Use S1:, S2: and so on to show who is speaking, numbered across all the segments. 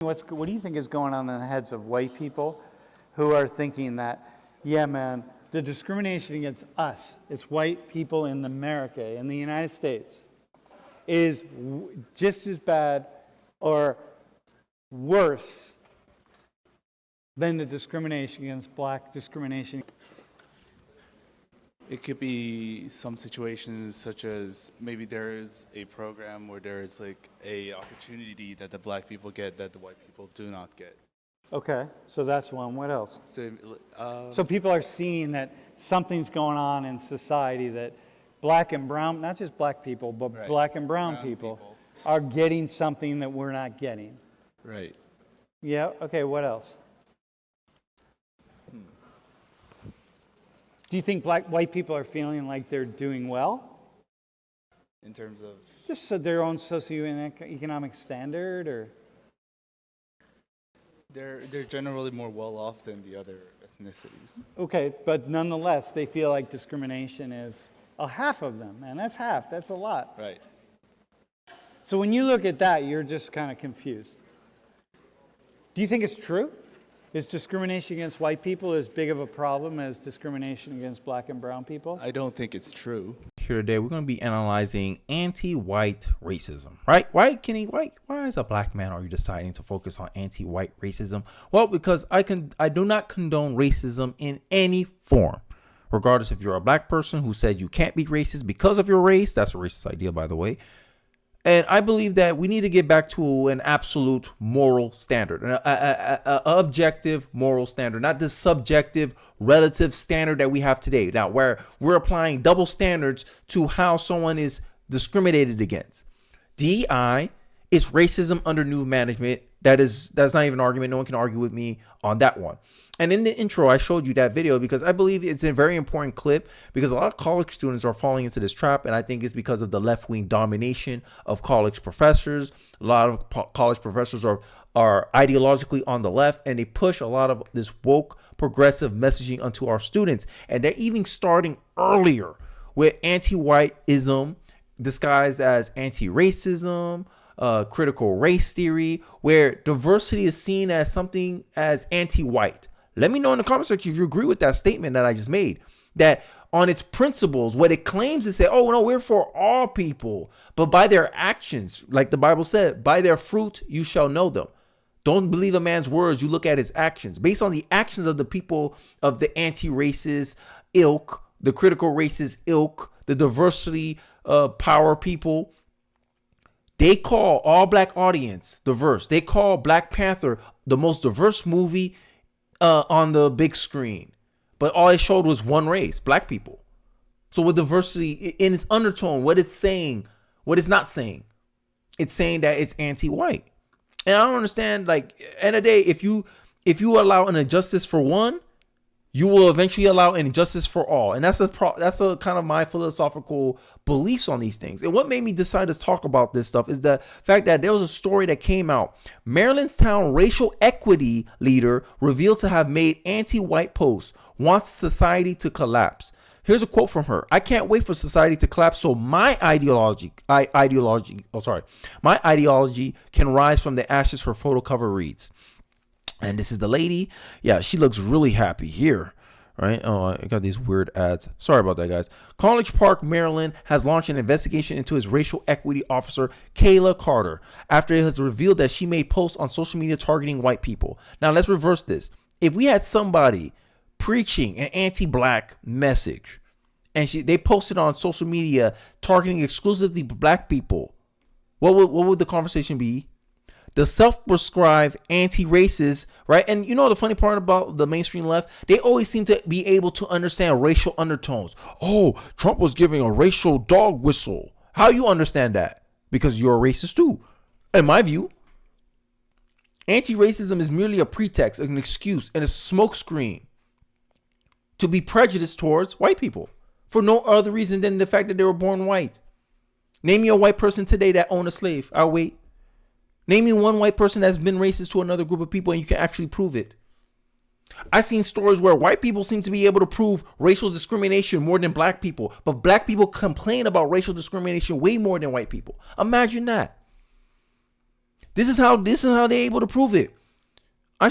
S1: What do you think is going on in the heads of white people who are thinking that, yeah, man, the discrimination against us, it's white people in America, in the United States, is just as bad or worse than the discrimination against black discrimination?
S2: It could be some situations such as maybe there is a program where there is like a opportunity that the black people get that the white people do not get.
S1: Okay, so that's one. What else?
S2: So
S1: People are seeing that something's going on in society that black and brown, not just black people, but
S2: Right.
S1: black and brown people are getting something that we're not getting.
S2: Right.
S1: Yeah, okay, what else? Do you think white people are feeling like they're doing well?
S2: In terms of
S1: Just their own socioeconomic standard, or?
S2: they're generally more well off than the other ethnicities.
S1: Okay, but nonetheless, they feel like discrimination is a half of them, and that's half, that's a lot.
S2: Right.
S1: So when you look at that, you're just kind of confused. Do you think it's true? Is discrimination against white people as big of a problem as discrimination against black and brown people?
S2: I don't think it's true.
S3: Here today, we're going to be analyzing anti-white racism, right? Why, Kenny? Why as a black man are you deciding to focus on anti-white racism? Well, because I do not condone racism in any form. Regardless if you're a black person who said you can't be racist because of your race, that's a racist idea, by the way. And I believe that we need to get back to an absolute moral standard, an objective moral standard, not this subjective relative standard that we have today. Now, where we're applying double standards to how someone is discriminated against. DEI is racism under new management. That's not even an argument. No one can argue with me on that one. And in the intro, I showed you that video because I believe it's a very important clip because a lot of college students are falling into this trap. And I think it's because of the left-wing domination of college professors. A lot of college professors are ideologically on the left, and they push a lot of this woke progressive messaging onto our students. And they're even starting earlier with anti-whiteism disguised as anti-racism, critical race theory, where diversity is seen as something as anti-white. Let me know in the comment section if you agree with that statement that I just made, that on its principles, what it claims to say, oh, no, we're for all people, but by their actions, like the Bible said, by their fruit, you shall know them. Don't believe a man's words. You look at his actions. Based on the actions of the people of the anti-racist ilk, the critical racist ilk, the diversity power people, they call all black audience diverse. They call Black Panther the most diverse movie on the big screen. But all it showed was one race, black people. So with diversity in its undertone, what it's saying, what it's not saying, it's saying that it's anti-white. And I don't understand, like, end of the day, if you allow an injustice for one, you will eventually allow injustice for all. And that's a kind of my philosophical beliefs on these things. And what made me decide to talk about this stuff is the fact that there was a story that came out. Maryland's town racial equity leader revealed to have made anti-white posts, wants society to collapse. Here's a quote from her. I can't wait for society to collapse so my ideology can rise from the ashes, her photo cover reads. And this is the lady. Yeah, she looks really happy here, right? Oh, I got these weird ads. Sorry about that, guys. College Park, Maryland has launched an investigation into his racial equity officer, Kayla Carter, after it has revealed that she made posts on social media targeting white people. Now, let's reverse this. If we had somebody preaching an anti-black message and they posted on social media targeting exclusively black people, what would the conversation be? The self-prescribed anti-racist, right? And you know the funny part about the mainstream left? They always seem to be able to understand racial undertones. Oh, Trump was giving a racial dog whistle. How you understand that? Because you're a racist too. In my view, anti-racism is merely a pretext, an excuse, and a smokescreen to be prejudiced towards white people for no other reason than the fact that they were born white. Name me a white person today that owned a slave. I'll wait. Name me one white person that's been racist to another group of people and you can actually prove it. I've seen stories where white people seem to be able to prove racial discrimination more than black people, but black people complain about racial discrimination way more than white people. Imagine that. This is how they're able to prove it. I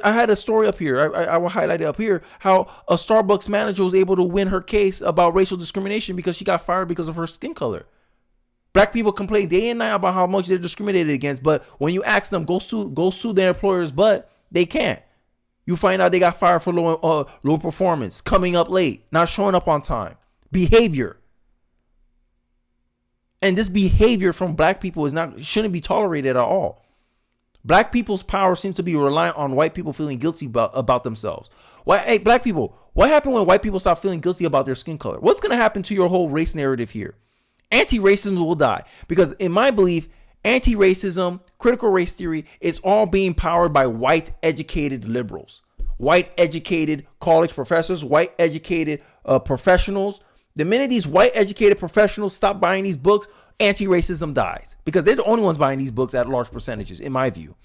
S3: had a story up here. I will highlight it up here. How a Starbucks manager was able to win her case about racial discrimination because she got fired because of her skin color. Black people complain day and night about how much they're discriminated against, but when you ask them go sue their employer's butt, they can't. You find out they got fired for low performance, coming up late, not showing up on time, behavior. And this behavior from black people shouldn't be tolerated at all. Black people's power seems to be reliant on white people feeling guilty about themselves. Hey, black people, what happened when white people stop feeling guilty about their skin color? What's going to happen to your whole race narrative here? Anti-racism will die. Because in my belief, anti-racism, critical race theory, is all being powered by white educated liberals, white educated college professors, white educated professionals. The minute these white educated professionals stop buying these books, anti-racism dies, because they're the only ones buying these books at large percentages, in my view.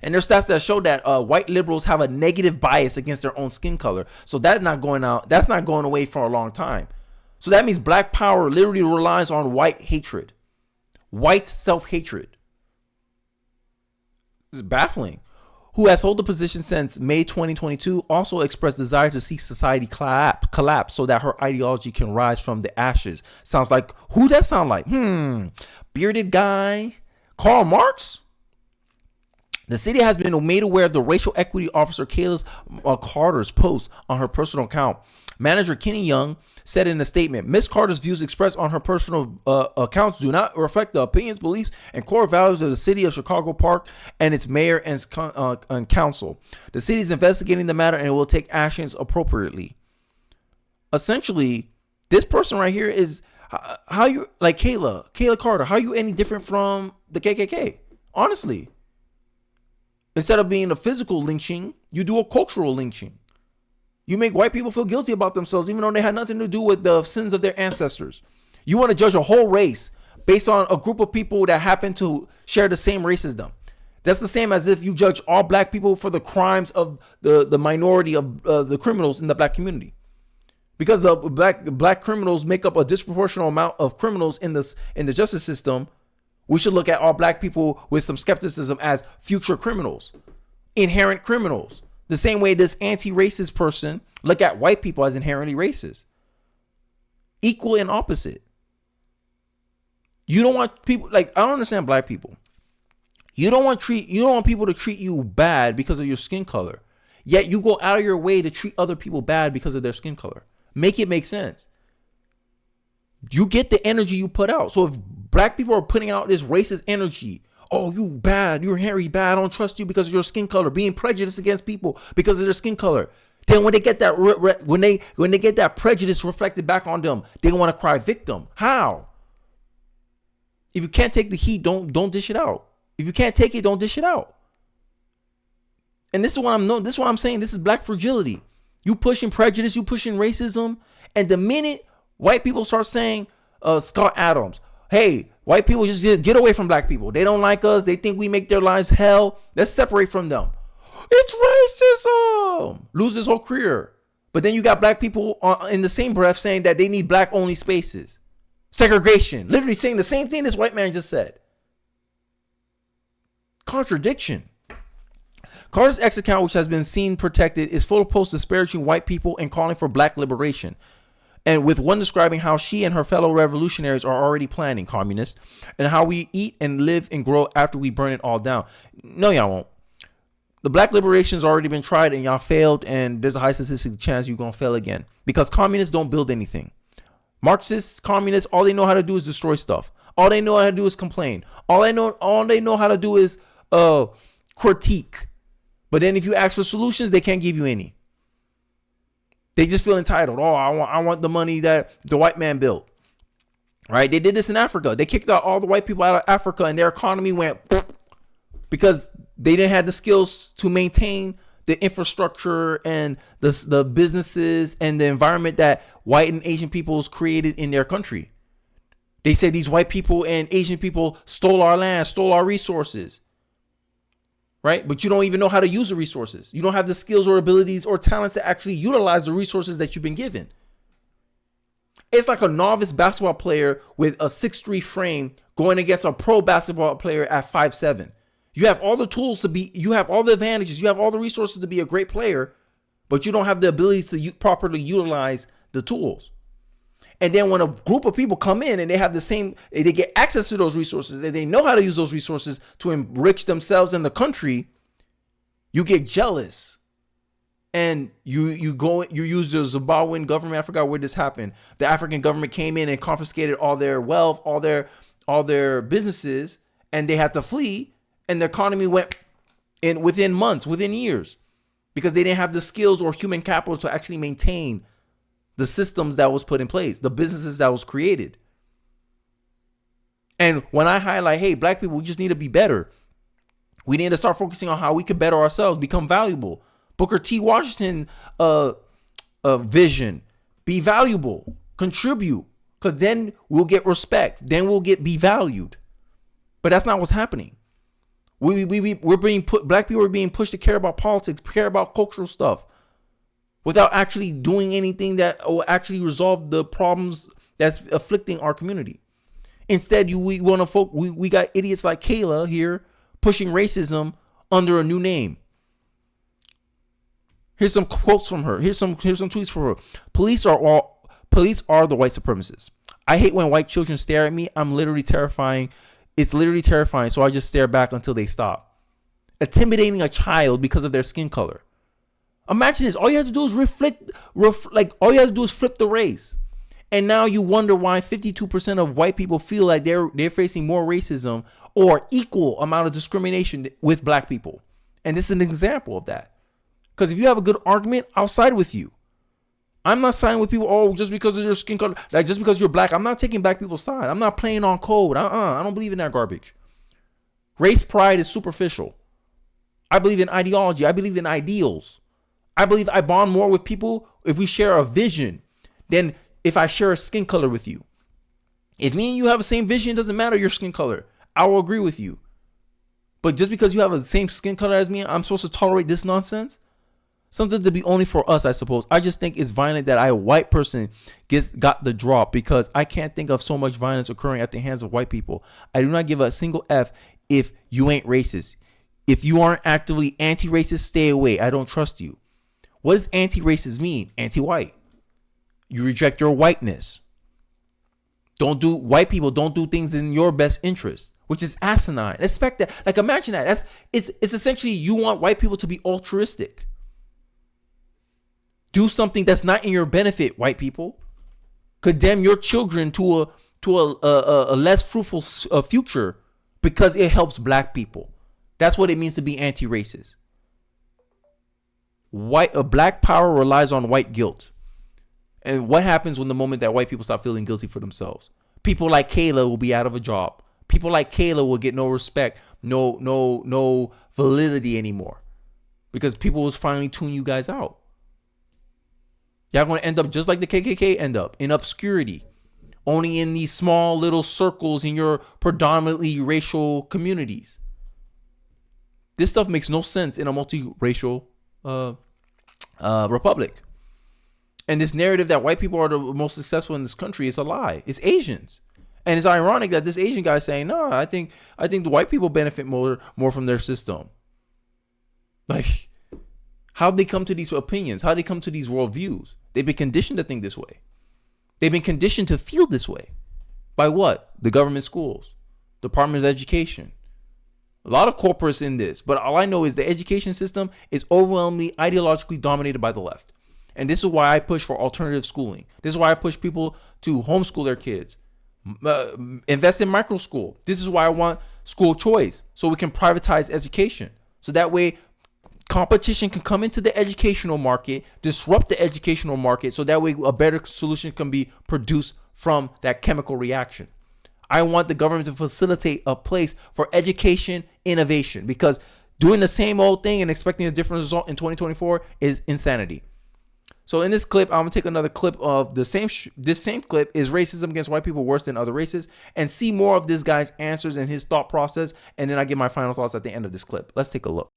S3: And there's stats that show that white liberals have a negative bias against their own skin color. So that's not going away for a long time. So that means black power literally relies on white hatred, white self-hatred. It's baffling. Who has held the position since May 2022, also expressed desire to see society collapse so that her ideology can rise from the ashes. Sounds like, who that sound like? Bearded guy, Karl Marx? The city has been made aware of the racial equity officer Kayla Carter's post on her personal account. Manager Kenny Young said in a statement, Ms. Carter's views expressed on her personal accounts do not reflect the opinions, beliefs, and core values of the city of Chicago Park and its mayor and council. The city is investigating the matter and will take actions appropriately. Essentially, this person right here is how you, like Kayla Carter, how are you any different from the KKK? Honestly. Instead of being a physical lynching, you do a cultural lynching. You make white people feel guilty about themselves, even though they had nothing to do with the sins of their ancestors. You want to judge a whole race based on a group of people that happen to share the same race as them. That's the same as if you judge all black people for the crimes of the minority of the criminals in the black community. Because the black criminals make up a disproportionate amount of criminals in the justice system, we should look at all black people with some skepticism as future criminals, inherent criminals. The same way this anti-racist person look at white people as inherently racist. Equal and opposite. You don't want people, like, I don't understand black people. You don't want people to treat you bad because of your skin color. Yet you go out of your way to treat other people bad because of their skin color. Make it make sense. You get the energy you put out. So if black people are putting out this racist energy, oh, you bad, you're hairy bad, I don't trust you because of your skin color, being prejudiced against people because of their skin color. Then when they get that when they get that prejudice reflected back on them, they want to cry victim. How? If you can't take the heat, don't dish it out. If you can't take it, don't dish it out. And this is what I'm saying. This is black fragility. You pushing prejudice, you pushing racism, and the minute white people start saying, Scott Adams, hey, white people just get away from black people. They don't like us. They think we make their lives hell. Let's separate from them. It's racism. Lose his whole career. But then you got black people in the same breath saying that they need black only spaces. Segregation. Literally saying the same thing this white man just said. Contradiction. Carter's X account, which has been seen protected, is full of posts disparaging white people and calling for black liberation. And with one describing how she and her fellow revolutionaries are already planning, communists, and how we eat and live and grow after we burn it all down. No, y'all won't. The black liberation's already been tried and y'all failed, and there's a high statistic chance you're going to fail again. Because communists don't build anything. Marxists, communists, all they know how to do is destroy stuff. All they know how to do is complain. All they know how to do is critique. But then if you ask for solutions, they can't give you any. They just feel entitled. Oh, I want the money that the white man built. Right? They did this in Africa. They kicked out all the white people out of Africa and their economy went because they didn't have the skills to maintain the infrastructure and the businesses and the environment that white and Asian peoples created in their country. They say these white people and Asian people stole our land, stole our resources. Right? But you don't even know how to use the resources. You don't have the skills or abilities or talents to actually utilize the resources that you've been given. It's like a novice basketball player with a 6'3" frame going against a pro basketball player at 5'7". You have all the tools to be, you have all the advantages, you have all the resources to be a great player, but you don't have the ability to properly utilize the tools. And then when a group of people come in and they have the same, they get access to those resources, and they know how to use those resources to enrich themselves and the country, you get jealous. And you use the Zimbabwean government. I forgot where this happened. The African government came in and confiscated all their wealth, all their businesses, and they had to flee. And the economy went in within months, within years, because they didn't have the skills or human capital to actually maintain the systems that was put in place, the businesses that was created. And when I highlight, hey, black people, we just need to be better. We need to start focusing on how we could better ourselves, become valuable. Booker T. Washington vision, be valuable, contribute, because then we'll get respect, then we'll be valued. But that's not what's happening. We're being put, black people are being pushed to care about politics, care about cultural stuff, without actually doing anything that will actually resolve the problems that's afflicting our community. Instead, we got idiots like Kayla here pushing racism under a new name. Here's some quotes from her. Here's some tweets from her. Police are the white supremacists. I hate when white children stare at me. I'm literally terrifying. It's literally terrifying. So I just stare back until they stop. Intimidating a child because of their skin color. Imagine this. All you have to do is all you have to do is flip the race. And now you wonder why 52% of white people feel like they're facing more racism or equal amount of discrimination with black people. And this is an example of that. Because if you have a good argument, I'll side with you. I'm not siding with people, just because of your skin color, like just because you're black. I'm not taking black people's side. I'm not playing on code. I don't believe in that garbage. Race pride is superficial. I believe in ideology. I believe in ideals. I believe I bond more with people if we share a vision than if I share a skin color with you. If me and you have the same vision, it doesn't matter your skin color. I will agree with you. But just because you have the same skin color as me, I'm supposed to tolerate this nonsense? Something to be only for us, I suppose. I just think it's violent that a white person got the drop, because I can't think of so much violence occurring at the hands of white people. I do not give a single F if you ain't racist. If you aren't actively anti-racist, stay away. I don't trust you. What does anti-racist mean? Anti-white. You reject your whiteness. White people don't do things in your best interest, which is asinine. Expect that. Like, imagine that. It's essentially you want white people to be altruistic. Do something that's not in your benefit, white people. Condemn your children to a less fruitful future because it helps black people. That's what it means to be anti-racist. Black power relies on white guilt. And what happens when the moment that white people stop feeling guilty for themselves? People like Kayla will be out of a job. People like Kayla will get no respect, no validity anymore, because people will finally tune you guys out. Y'all going to end up just like the KKK end up, in obscurity, only in these small little circles in your predominantly racial communities. This stuff makes no sense in a multiracial republic. And this narrative that white people are the most successful in this country is a lie. It's Asians. And it's ironic that this Asian guy is saying, no, I think the white people benefit more from their system. Like, how'd they come to these opinions? How'd they come to these worldviews? They've been conditioned to think this way. They've been conditioned to feel this way. By what? The government schools, Department of Education. A lot of corporates in this. But all I know is the education system is overwhelmingly ideologically dominated by the left. And this is why I push for alternative schooling. This is why I push people to homeschool their kids. Invest in micro school. This is why I want school choice, so we can privatize education. So that way competition can come into the educational market, disrupt the educational market, so that way a better solution can be produced from that chemical reaction. I want the government to facilitate a place for education innovation, because doing the same old thing and expecting a different result in 2024 is insanity. So in this clip, I'm going to take another clip of this same clip, is racism against white people worse than other races, and see more of this guy's answers and his thought process, and then I give my final thoughts at the end of this clip. Let's take a look.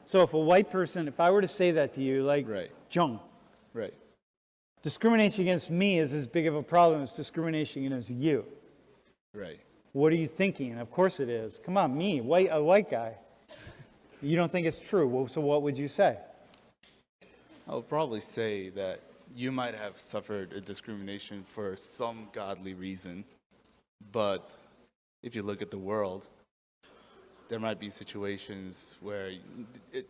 S1: So if a white person, if I were to say that to you, like,
S2: Right.
S1: Jung,
S2: Right.
S1: Discrimination against me is as big of a problem as discrimination against you.
S2: Right.
S1: What are you thinking? Of course it is. Come on, me, a white guy. You don't think it's true. Well, so what would you say?
S2: I would probably say that you might have suffered a discrimination for some godly reason, but if you look at the world, there might be situations where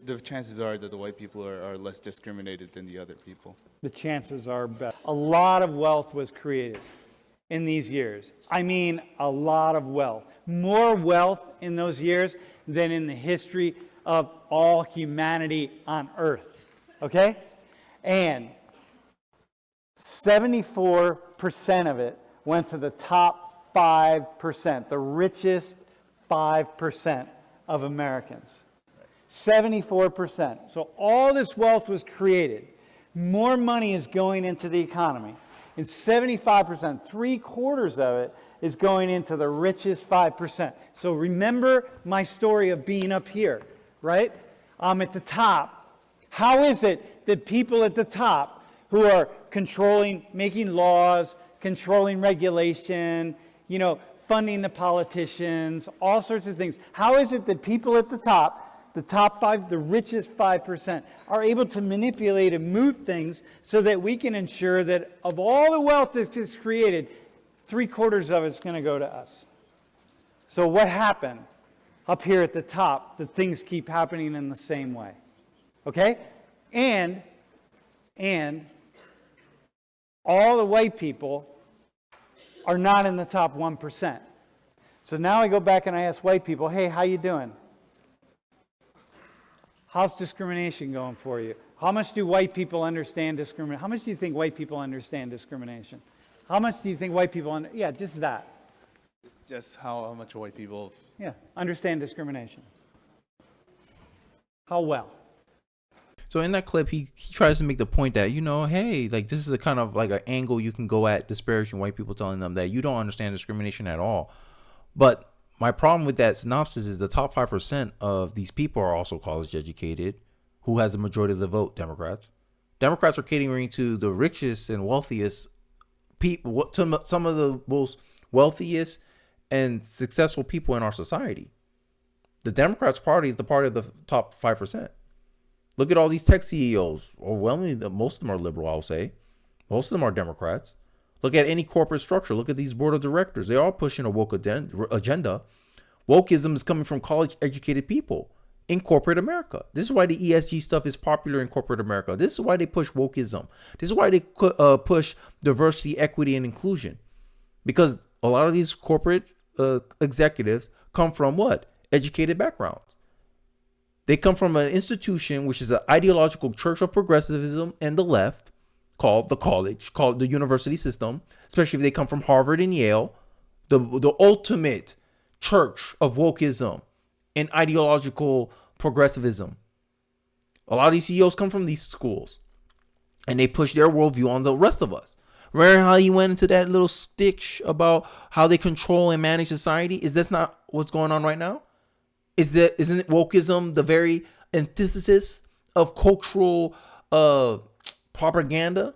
S2: the chances are that the white people are less discriminated than the other people.
S1: The chances are better. A lot of wealth was created in these years. I mean, a lot of wealth. More wealth in those years than in the history of all humanity on earth. Okay? And 74% of it went to the top 5%, the richest 5% of Americans. 74%. So all this wealth was created. More money is going into the economy. And 75%, 3/4 of it, is going into the richest 5%. So remember my story of being up here, right? I'm at the top. How is it that people at the top who are controlling, making laws, controlling regulation, funding the politicians, all sorts of things, how is it that people at the top 5, the richest 5%, are able to manipulate and move things so that we can ensure that of all the wealth that is created, 3/4 of it's going to go to us? So what happened up here at the top that things keep happening in the same way? Okay? And all the white people are not in the top 1%. So now I go back and I ask white people, hey, how you doing? How's discrimination going for you? How much do white people understand discrimination? How much do you think white people understand discrimination? How much do you think white people yeah, just that.
S2: It's just how much white people
S1: Understand discrimination. How well?
S3: So in that clip, he tries to make the point that, hey, like this is a kind of like an angle you can go at disparaging white people, telling them that you don't understand discrimination at all. But my problem with that synopsis is the top 5% of these people are also college educated. Who has the majority of the vote? Democrats. Democrats are catering to the richest and wealthiest people, to some of the most wealthiest and successful people in our society. The Democrats party is the party of the top 5%. Look at all these tech CEOs. Overwhelmingly, most of them are liberal, I'll say. Most of them are Democrats. Look at any corporate structure. Look at these board of directors. They're all pushing a woke agenda. Wokeism is coming from college-educated people in corporate America. This is why the ESG stuff is popular in corporate America. This is why they push wokeism. This is why they push diversity, equity, and inclusion. Because a lot of these corporate executives come from what? Educated backgrounds. They come from an institution which is an ideological church of progressivism and the left, called the college, called the university system, especially if they come from Harvard and Yale, the ultimate church of wokeism and ideological progressivism. A lot of these CEOs come from these schools and they push their worldview on the rest of us. Remember how he went into that little stitch about how they control and manage society? Is that's not what's going on right now? Isn't wokeism the very antithesis of cultural propaganda?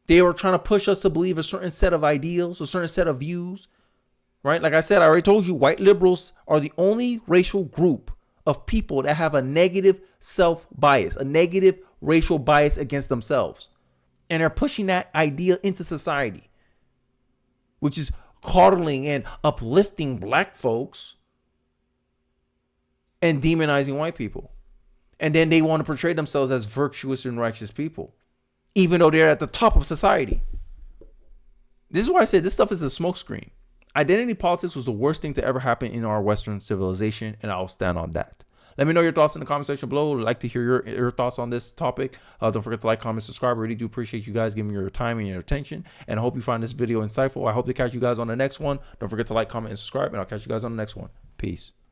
S3: They were trying to push us to believe a certain set of ideals, a certain set of views, right? Like I said, I already told you, white liberals are the only racial group of people that have a negative self-bias, a negative racial bias against themselves. And they're pushing that idea into society, which is coddling and uplifting black folks and demonizing white people. And then they want to portray themselves as virtuous and righteous people, even though they're at the top of society. This is why I said this stuff is a smokescreen. Identity politics was the worst thing to ever happen in our Western civilization, and I'll stand on that. Let me know your thoughts in the comment section below. I'd like to hear your thoughts on this topic. Don't forget to like, comment, subscribe. I really do appreciate you guys giving me your time and your attention, and I hope you find this video insightful. I hope to catch you guys on the next one. Don't forget to like, comment, and subscribe, and I'll catch you guys on the next one. Peace.